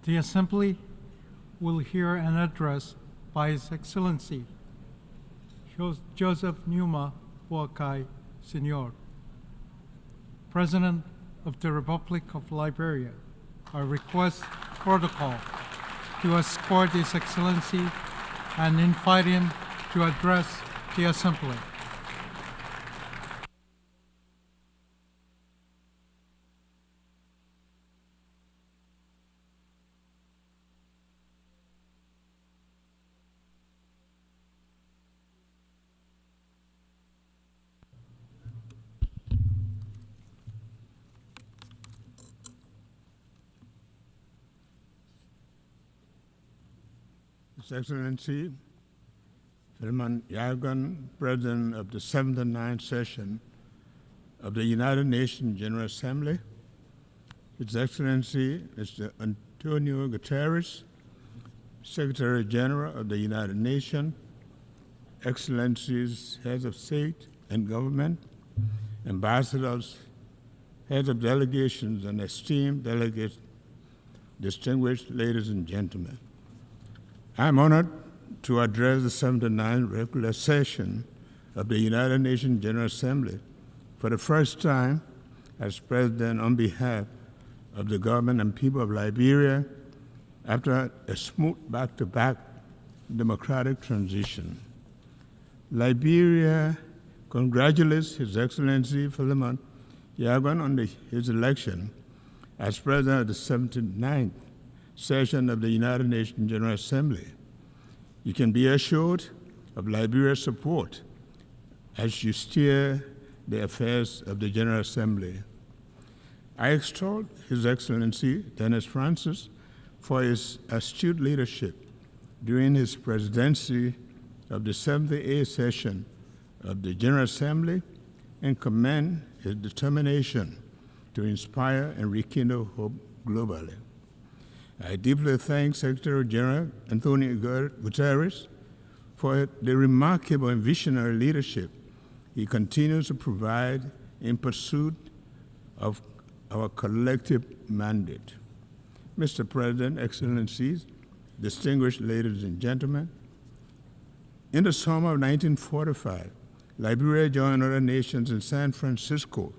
The Assembly will hear an address by His Excellency Joseph Nyuma Boakai, Sr., President of the Republic of Liberia. I request protocol to escort His Excellency and invite him to address the Assembly. His Excellency, Philemon Yagan, President of the 79th Session of the United Nations General Assembly, His Excellency Mr. Antonio Guterres, Secretary General of the United Nations, Excellencies, Heads of State and Government, Ambassadors, Heads of Delegations, and esteemed delegates, distinguished ladies and gentlemen. I am honored to address the 79th regular session of the United Nations General Assembly for the first time as President on behalf of the government and people of Liberia after a smooth back-to-back democratic transition. Liberia congratulates His Excellency Philemon Yagan on his election as President of the 79th session of the United Nations General Assembly. You can be assured of Liberia's support as you steer the affairs of the General Assembly. I extol His Excellency Dennis Francis for his astute leadership during his presidency of the 78th session of the General Assembly and commend his determination to inspire and rekindle hope globally. I deeply thank Secretary General Antonio Guterres for the remarkable and visionary leadership he continues to provide in pursuit of our collective mandate. Mr. President, Excellencies, distinguished ladies and gentlemen, in the summer of 1945, Liberia joined other nations in San Francisco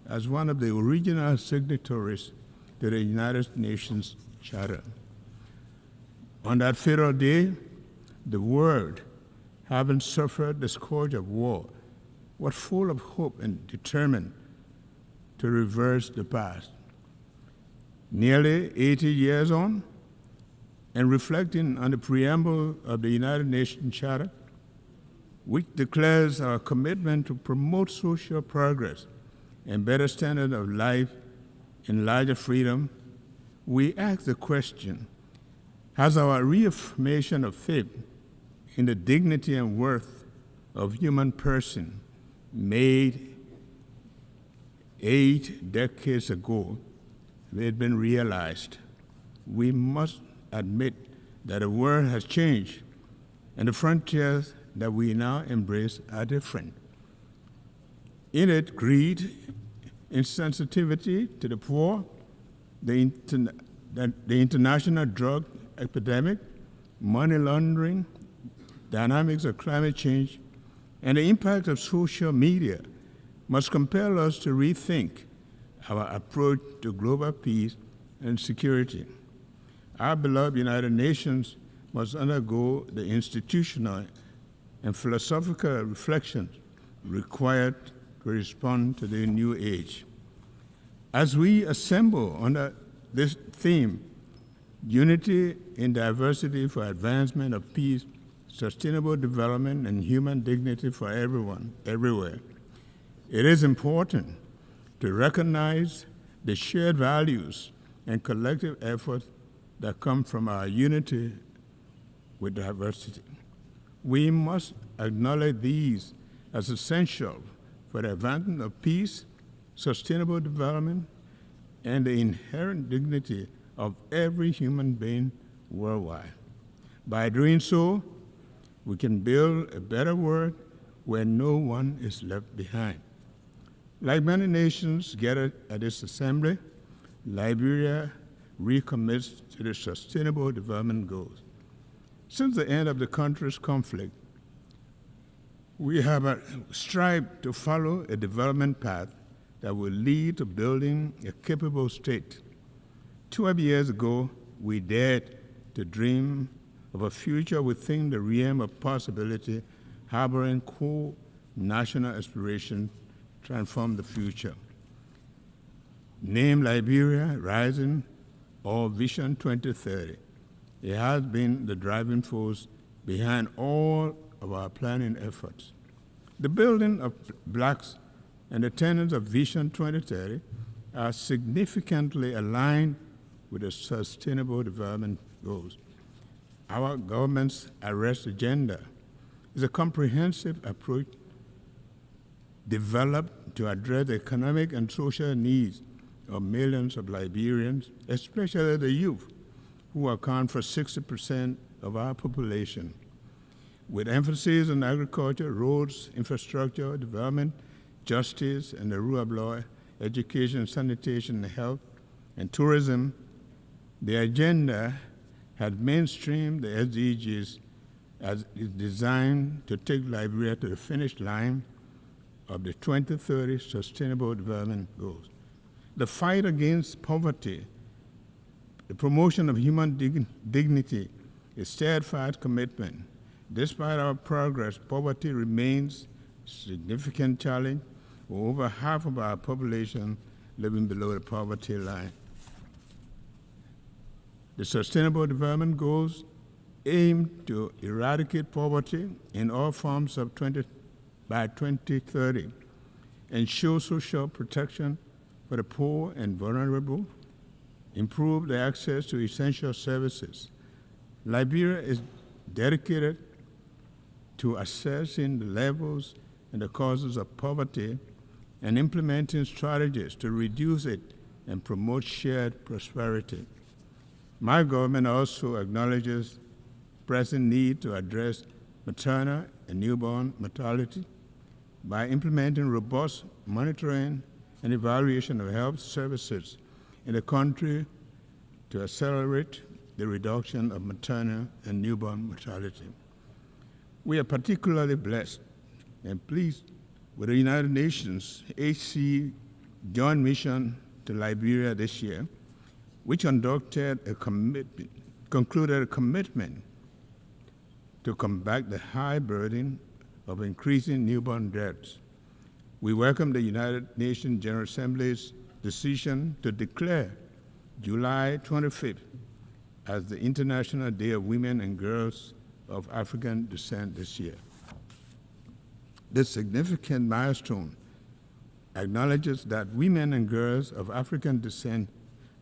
as one of the original signatories to the United Nations Charter. On that fatal day, the world, having suffered the scourge of war, was full of hope and determined to reverse the past. Nearly 80 years on, and reflecting on the preamble of the United Nations Charter, which declares our commitment to promote social progress and better standard of life and larger freedom, we ask the question, has our reaffirmation of faith in the dignity and worth of human person made 8 decades ago, had been realized? We must admit that the world has changed and the frontiers that we now embrace are different. In it, greed, insensitivity to the poor, the international drug epidemic, money laundering, dynamics of climate change, and the impact of social media must compel us to rethink our approach to global peace and security. Our beloved United Nations must undergo the institutional and philosophical reflections required to respond to the new age. As we assemble under this theme, unity in diversity for advancement of peace, sustainable development, and human dignity for everyone, everywhere, it is important to recognize the shared values and collective efforts that come from our unity with diversity. We must acknowledge these as essential for the advancement of peace, sustainable development, and the inherent dignity of every human being worldwide. By doing so, we can build a better world where no one is left behind. Like many nations gathered at this assembly, Liberia recommits to the Sustainable Development Goals. Since the end of the country's conflict, we have strived to follow a development path that will lead to building a capable state. 12 years ago, we dared to dream of a future within the realm of possibility, harboring core national aspirations to transform the future. Named Liberia Rising or Vision 2030, it has been the driving force behind all of our planning efforts. The building of blocks and the tenets of Vision 2030 are significantly aligned with the Sustainable Development Goals. Our government's arrest agenda is a comprehensive approach developed to address the economic and social needs of millions of Liberians, especially the youth, who account for 60% of our population. With emphasis on agriculture, roads, infrastructure, development, justice, and the rule of law, education, sanitation, health, and tourism, the agenda had mainstreamed the SDGs as it's designed to take Liberia to the finish line of the 2030 Sustainable Development Goals. The fight against poverty, the promotion of human dignity, a steadfast commitment. Despite our progress, poverty remains a significant challenge, with over half of our population living below the poverty line. The Sustainable Development Goals aim to eradicate poverty in all forms by 2030, ensure social protection for the poor and vulnerable, improve the access to essential services. Liberia is dedicated to assessing the levels and the causes of poverty and implementing strategies to reduce it and promote shared prosperity. My government also acknowledges pressing need to address maternal and newborn mortality by implementing robust monitoring and evaluation of health services in the country to accelerate the reduction of maternal and newborn mortality. We are particularly blessed and pleased with the United Nations HC Joint Mission to Liberia this year, which concluded a commitment to combat the high burden of increasing newborn deaths. We welcome the United Nations General Assembly's decision to declare July 25th as the International Day of Women and Girls of African Descent this year. This significant milestone acknowledges that women and girls of African descent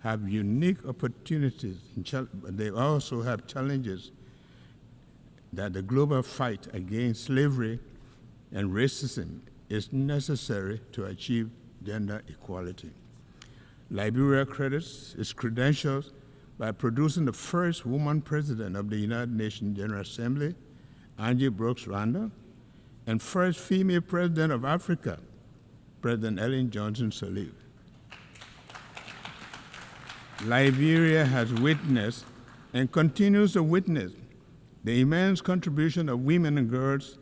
have unique opportunities, but they also have challenges that the global fight against slavery and racism is necessary to achieve gender equality. Liberia credits its credentials by producing the first woman president of the United Nations General Assembly, Angie Brooks Randall, and first female president of Africa, President Ellen Johnson Sirleaf. Liberia has witnessed and continues to witness the immense contribution of women and girls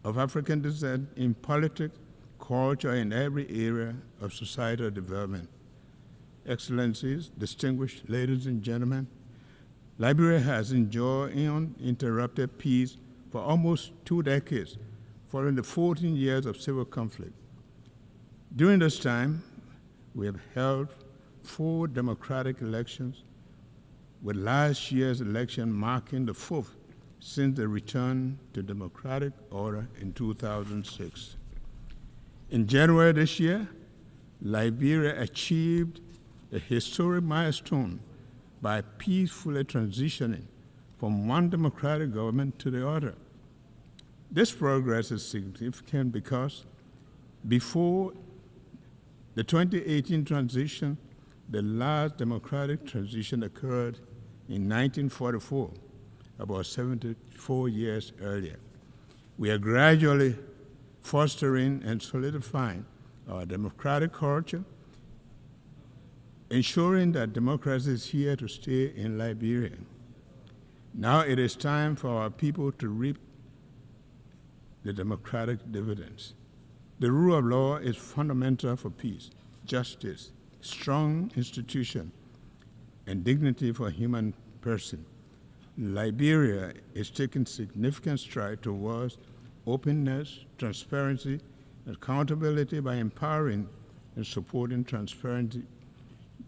of African descent in politics, culture, and every area of societal development. Excellencies, distinguished ladies and gentlemen, Liberia has enjoyed uninterrupted peace for almost 2 decades, following the 14 years of civil conflict. During this time, we have held 4 democratic elections, with last year's election marking the 4th since the return to democratic order in 2006. In January this year, Liberia achieved a historic milestone by peacefully transitioning from one democratic government to the other. This progress is significant because before the 2018 transition, the last democratic transition occurred in 1944, about 74 years earlier. We are gradually fostering and solidifying our democratic culture, ensuring that democracy is here to stay in Liberia. Now it is time for our people to reap the democratic dividends. The rule of law is fundamental for peace, justice, strong institution, and dignity for human person. Liberia is taking significant strides towards openness, transparency, and accountability by empowering and supporting transparent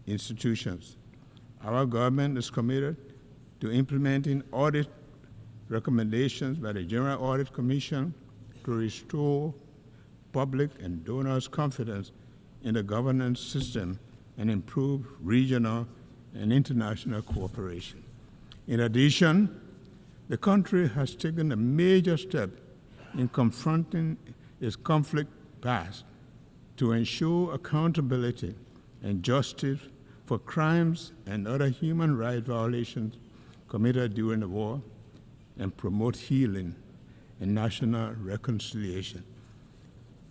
institutions. Our government is committed to implementing audit recommendations by the General Audit Commission to restore public and donors' confidence in the governance system and improve regional and international cooperation. In addition, the country has taken a major step in confronting its conflict past to ensure accountability and justice for crimes and other human rights violations committed during the war and promote healing and national reconciliation.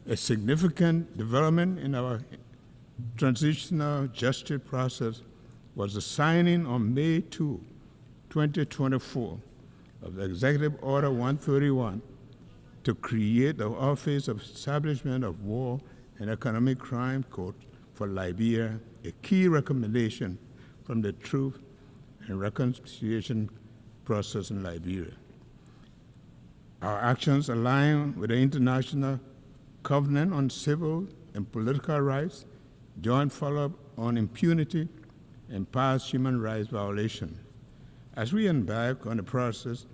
A significant development in our transitional justice process was the signing on May 2, 2024, of the Executive Order 131 to create the Office of Establishment of War and Economic Crime Court for Liberia, a key recommendation from the Truth and Reconciliation process in Liberia. Our actions align with the International Covenant on Civil and Political Rights, joint follow-up on impunity and past human rights violations. As we embark on the process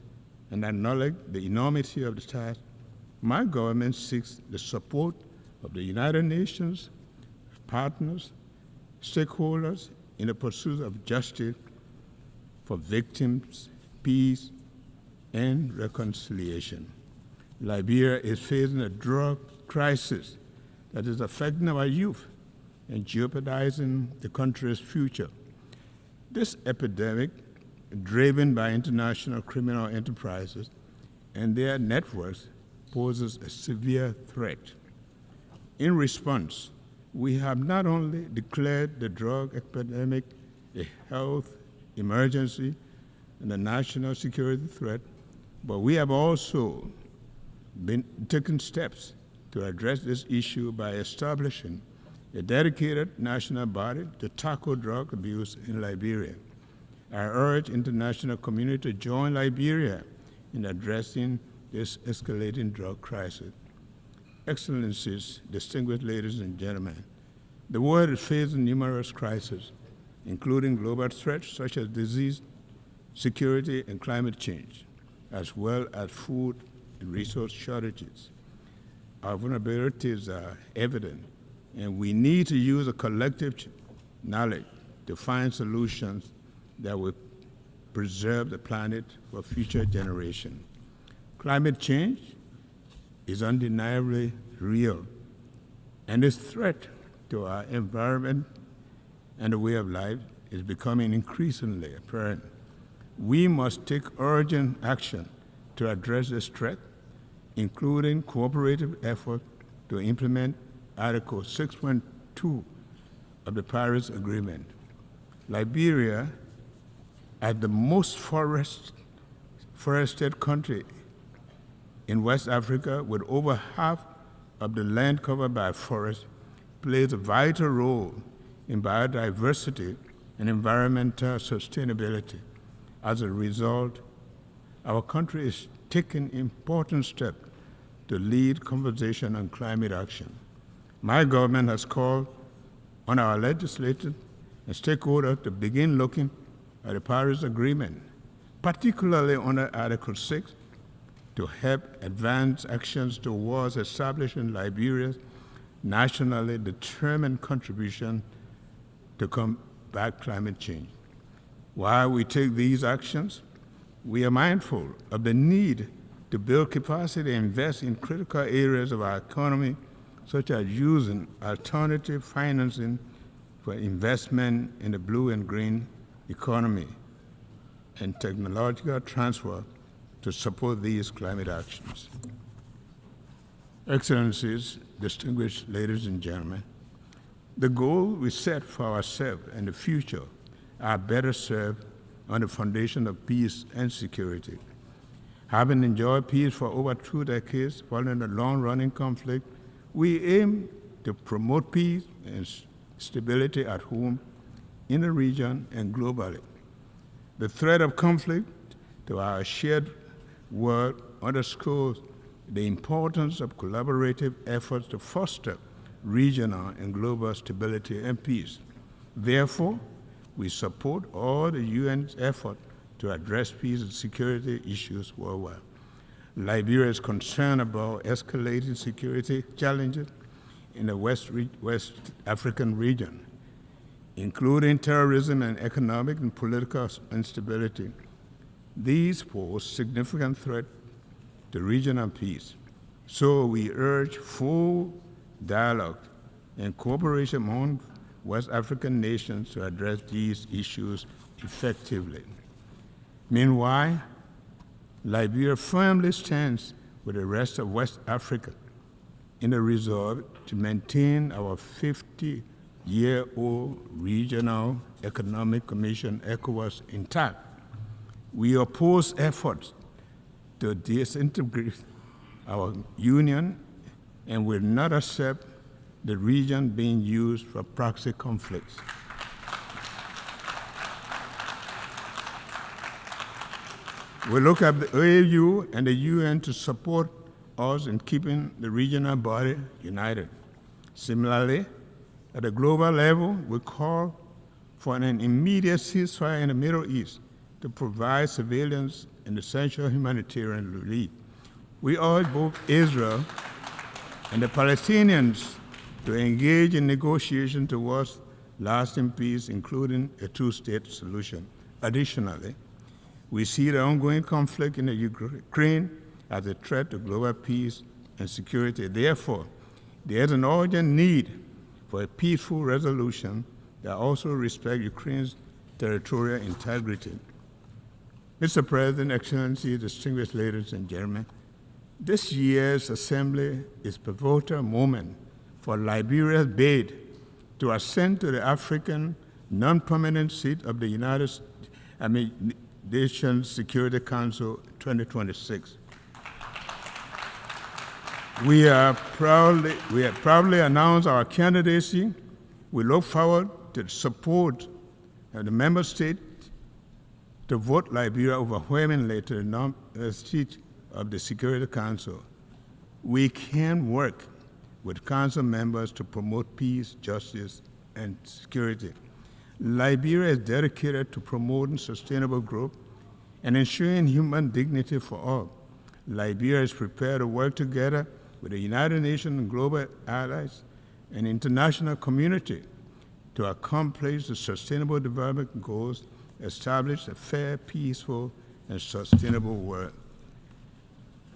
and acknowledge the enormity of the task, my government seeks the support of the United Nations, partners, stakeholders in the pursuit of justice for victims, peace, and reconciliation. Liberia is facing a drug crisis that is affecting our youth and jeopardizing the country's future. This epidemic, driven by international criminal enterprises and their networks, poses a severe threat. In response, we have not only declared the drug epidemic a health emergency and a national security threat, but we have also been taking steps to address this issue by establishing a dedicated national body to tackle drug abuse in Liberia. I urge international community to join Liberia in addressing this escalating drug crisis. Excellencies, distinguished ladies and gentlemen, the world is facing numerous crises, including global threats such as disease, security, and climate change, as well as food and resource shortages. Our vulnerabilities are evident, and we need to use a collective knowledge to find solutions that will preserve the planet for future generations. Climate change is undeniably real, and its threat to our environment and the way of life is becoming increasingly apparent. We must take urgent action to address this threat, including cooperative efforts to implement Article 6.2 of the Paris Agreement. Liberia, as the most forested country in West Africa, with over half of the land covered by forests, plays a vital role in biodiversity and environmental sustainability. As a result, our country is taking important steps to lead conversation on climate action. My government has called on our legislators and stakeholders to begin looking at the Paris Agreement, particularly under Article 6, to help advance actions towards establishing Liberia's nationally determined contribution to combat climate change. While we take these actions, we are mindful of the need to build capacity and invest in critical areas of our economy, such as using alternative financing for investment in the blue and green economy and technological transfer to support these climate actions. Excellencies, distinguished ladies and gentlemen, The goals we set for ourselves and the future are better served on the foundation of peace and security. Having enjoyed peace for over 2 decades following a long-running conflict, we aim to promote peace and stability at home, in the region, and globally. The threat of conflict to our shared world underscores the importance of collaborative efforts to foster regional and global stability and peace. Therefore, we support all the UN's effort to address peace and security issues worldwide. Liberia is concerned about escalating security challenges in the West African region, including terrorism and economic and political instability. These pose significant threat to regional peace. So we urge full dialogue and cooperation among West African nations to address these issues effectively. Meanwhile, Liberia firmly stands with the rest of West Africa in the resolve to maintain our 50-year-old Regional Economic Commission, ECOWAS, intact. We oppose efforts to disintegrate our union and will not accept the region being used for proxy conflicts. We look at the AU and the UN to support us in keeping the regional body united. Similarly, at a global level, we call for an immediate ceasefire in the Middle East to provide civilians an essential humanitarian relief. We urge both Israel and the Palestinians to engage in negotiations towards lasting peace, including a two-state solution. Additionally, we see the ongoing conflict in the Ukraine as a threat to global peace and security. Therefore, there is an urgent need for a peaceful resolution that also respects Ukraine's territorial integrity. Mr. President, Excellencies, distinguished ladies and gentlemen, this year's Assembly is a pivotal moment for Liberia's bid to ascend to the African non-permanent seat of the Nations Security Council 2026. We have proudly announced our candidacy. We look forward to the support of the member states to vote Liberia overwhelmingly to the seat of the Security Council. We can work with Council members to promote peace, justice, and security. Liberia is dedicated to promoting sustainable growth and ensuring human dignity for all. Liberia is prepared to work together with the United Nations and global allies and international community to accomplish the sustainable development goals, establish a fair, peaceful, and sustainable world.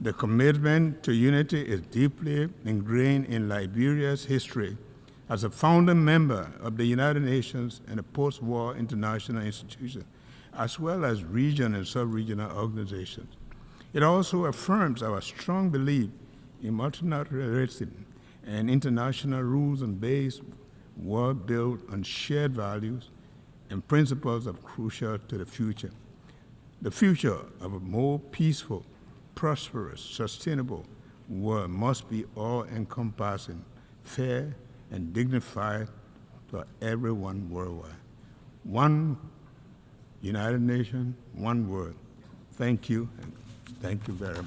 The commitment to unity is deeply ingrained in Liberia's history as a founding member of the United Nations and a post-war international institution, as well as regional and sub-regional organizations. It also affirms our strong belief in multilateralism and international rules and based world built on shared values and principles of crucial to the future. The future of a more peaceful, prosperous, sustainable world must be all-encompassing, fair, and dignified for everyone worldwide. One United Nations, one world. Thank you, and thank you very much.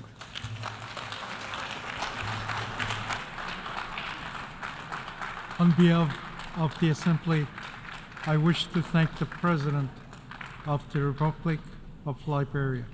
On behalf of the Assembly, I wish to thank the President of the Republic of Liberia.